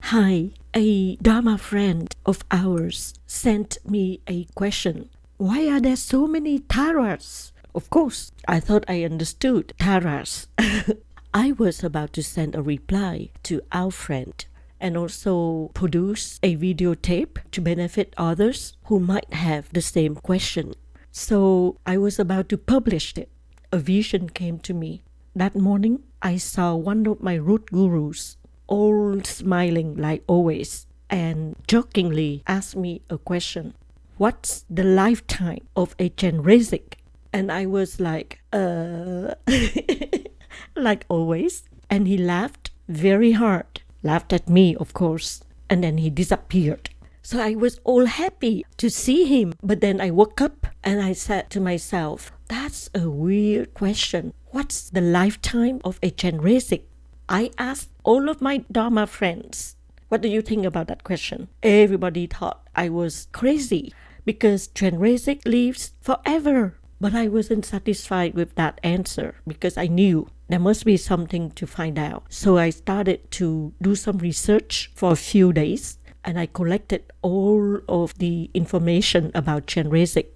Hi, a Dharma friend of ours sent me a question. Why are there so many taras? Of course, I thought I understood taras. I was about to send a reply to our friend and also produce a videotape to benefit others who might have the same question. So I was about to publish it. A vision came to me. That morning, I saw one of my root gurus, all smiling like always, and jokingly asked me a question. What's the lifetime of a Chenrezig? And I was like, like always. And he laughed very hard, laughed at me, of course, and then he disappeared. So I was all happy to see him. But then I woke up and I said to myself, that's a weird question. What's the lifetime of a Chenrezig? I asked all of my Dharma friends, what do you think about that question? Everybody thought I was crazy because Chenrezig lives forever. But I wasn't satisfied with that answer because I knew there must be something to find out. So I started to do some research for a few days and I collected all of the information about Chenrezig.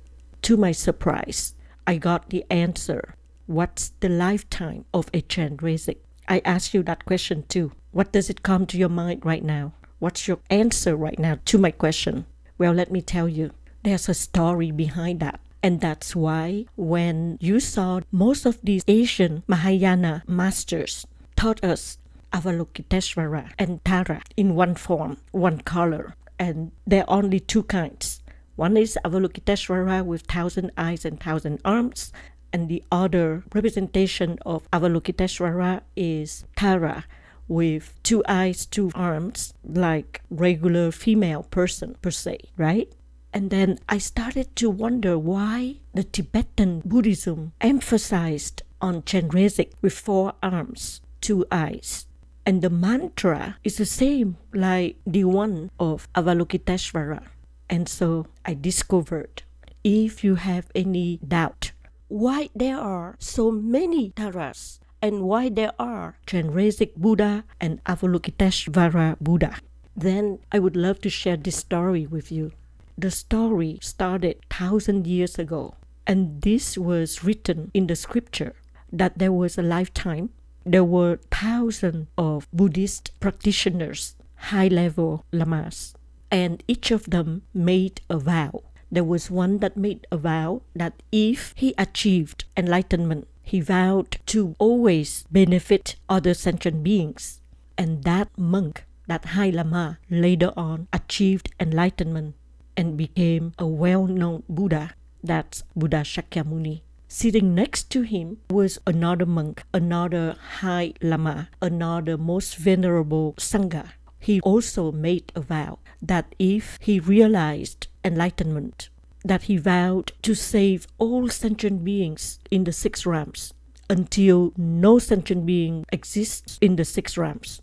To my surprise, I got the answer. What's the lifetime of a Chenrezig? I ask you that question too. What does it come to your mind right now? What's your answer right now to my question? Well, let me tell you, there's a story behind that. And that's why when you saw most of these Asian Mahayana masters taught us Avalokiteshvara and Tara in one form, one color. And there are only two kinds. One is Avalokiteshvara with 1,000 eyes and 1,000 arms. And the other representation of Avalokiteshvara is Tara with 2 eyes, 2 arms, like regular female person per se, right? And then I started to wonder why the Tibetan Buddhism emphasized on Chenrezig with 4 arms, 2 eyes. And the mantra is the same like the one of Avalokiteshvara. And so I discovered, if you have any doubt, why there are so many taras and why there are Chenrezig Buddha and Avalokiteshvara Buddha, then I would love to share this story with you. The story started 1,000 years ago, and this was written in the scripture that there was a lifetime. There were thousands of Buddhist practitioners, high-level lamas, and each of them made a vow. There was one that made a vow that if he achieved enlightenment, he vowed to always benefit other sentient beings. And that monk, that high lama, later on achieved enlightenment and became a well-known Buddha. That's Buddha Shakyamuni. Sitting next to him was another monk, another high lama, another most venerable Sangha. He also made a vow that if he realized enlightenment, that he vowed to save all sentient beings in the 6 realms until no sentient being exists in the 6 realms.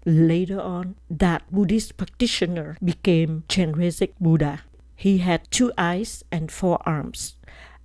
Later on, that Buddhist practitioner became Chenrezig Buddha. He had 2 eyes and 4 arms,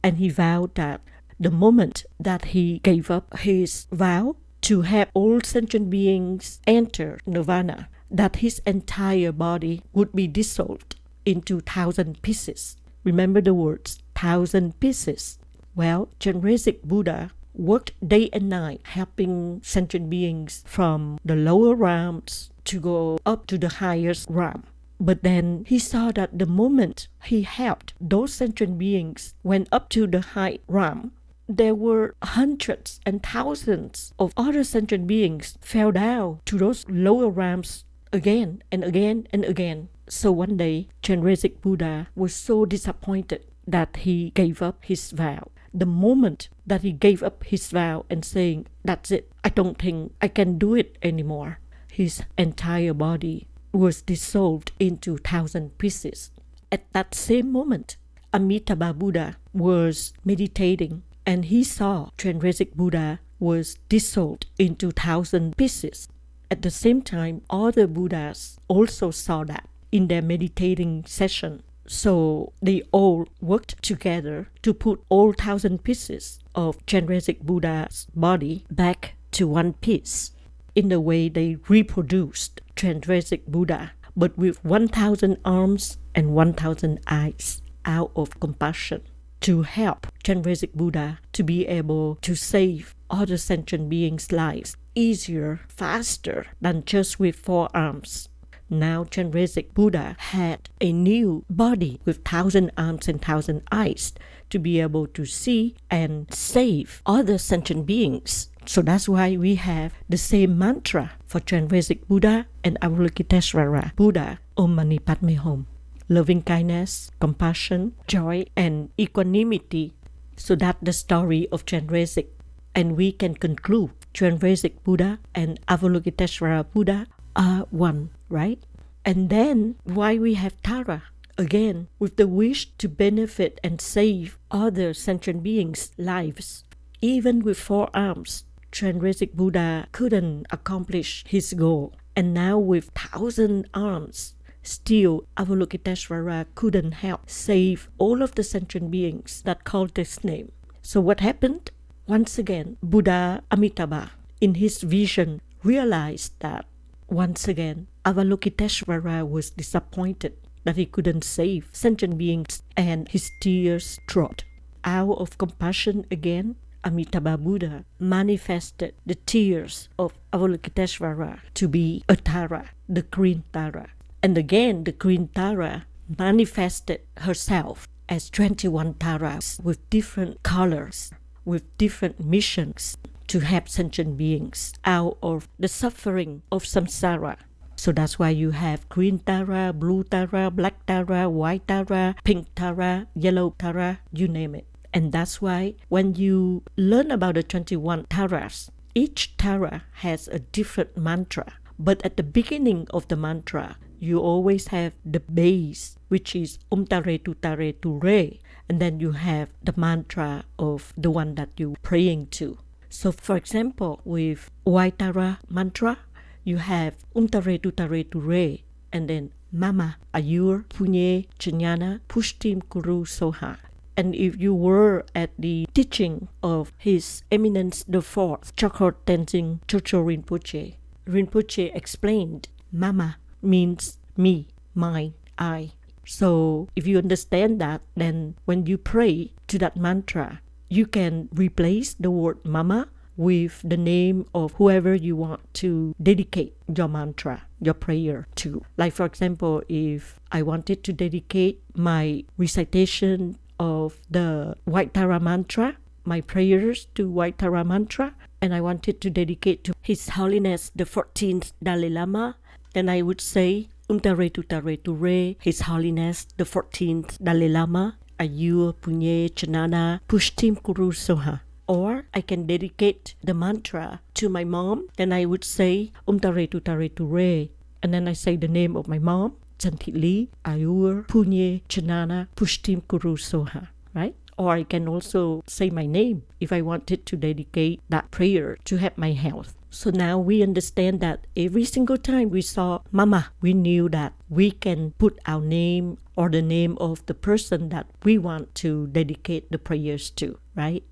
and he vowed that the moment that he gave up his vow to have all sentient beings enter nirvana, that his entire body would be dissolved into 1,000 pieces. Remember the words, 1,000 pieces. Well, Chenrezig Buddha worked day and night helping sentient beings from the lower realms to go up to the highest realm. But then he saw that the moment he helped those sentient beings went up to the high realm, there were hundreds and thousands of other sentient beings fell down to those lower realms again and again and again. So one day, Chenrezig Buddha was so disappointed that he gave up his vow. The moment that he gave up his vow and saying, that's it, I don't think I can do it anymore, his entire body was dissolved into 1,000 pieces. At that same moment, Amitabha Buddha was meditating and he saw Chenrezig Buddha was dissolved into 1,000 pieces. At the same time, other Buddhas also saw that in their meditating session. So they all worked together to put all 1,000 pieces of Chenrezig Buddha's body back to one piece. In the way they reproduced Chenrezig Buddha, but with 1,000 arms and 1,000 eyes out of compassion to help Chenrezig Buddha to be able to save other sentient beings' lives easier, faster than just with 4 arms. Now Chenrezig Buddha had a new body with 1,000 arms and 1,000 eyes to be able to see and save other sentient beings. So that's why we have the same mantra for Chenrezig Buddha and Avalokiteshvara Buddha, Om Mani Padme Hum. Loving kindness, compassion, joy, and equanimity. So that's the story of Chenrezig. And we can conclude Chenrezig Buddha and Avalokiteshvara Buddha are one, right? And then why we have Tara? Again, with the wish to benefit and save other sentient beings' lives. Even with 4 arms, Chenrezig Buddha couldn't accomplish his goal. And now with 1,000 arms, still Avalokiteshvara couldn't help save all of the sentient beings that called this name. So what happened? Once again, Buddha Amitabha, in his vision, realized that once again, Avalokiteshvara was disappointed that he couldn't save sentient beings, and his tears dropped. Out of compassion again, Amitabha Buddha manifested the tears of Avalokiteshvara to be a Tara, the green Tara. And again, the green Tara manifested herself as 21 Taras with different colors, with different missions to help sentient beings out of the suffering of samsara. So that's why you have green Tara, blue Tara, black Tara, white Tara, pink Tara, yellow Tara, you name it. And that's why when you learn about the 21 Taras, each Tara has a different mantra. But at the beginning of the mantra, you always have the base, which is Tare tu re. And then you have the mantra of the one that you're praying to. So for example, with white Tara mantra, you have Tare tu re. And then Mama, Ayur, Punye, Chanyana, Pushtim Kuru Soha. And if you were at the teaching of His Eminence the Fourth, Chokhor Tenzin Chocho Rinpoche, Rinpoche explained, Mama means me, mine, I. So if you understand that, then when you pray to that mantra, you can replace the word Mama with the name of whoever you want to dedicate your mantra, your prayer to. Like for example, if I wanted to dedicate my recitation of the White Tara mantra, my prayers to White Tara mantra, and I wanted to dedicate to His Holiness the 14th Dalai Lama, then I would say Tare tu re, His Holiness the 14th Dalai Lama, Ayur Punye Chanana Pushtim Kuru Soha. Or I can dedicate the mantra to my mom, then I would say Tare tu re, and then I say the name of my mom, Chantili, Ayur Punye Chanana Pushtim Kuru Soha, right? Or I can also say my name if I wanted to dedicate that prayer to help my health. So now we understand that every single time we saw Mama, we knew that we can put our name or the name of the person that we want to dedicate the prayers to, right?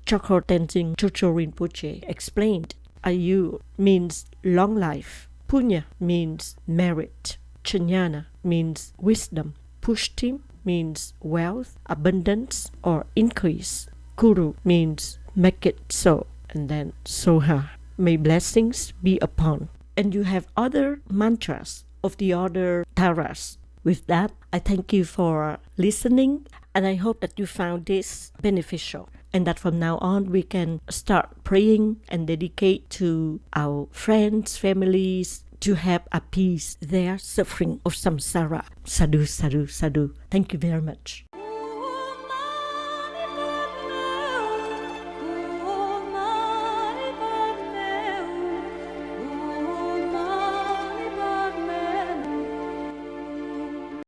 Chokhor Tenzin Chocho Rinpoche explained, Ayu means long life, Punya means merit, Chanyana means wisdom, Pushtim means wealth, abundance, or increase. Kuru means make it so. And then Soha, may blessings be upon. And you have other mantras of the other Taras. With that, I thank you for listening, and I hope that you found this beneficial, and that from now on we can start praying and dedicate to our friends, families, to help appease their suffering of samsara. Sadhu, sadhu, sadhu. Thank you very much.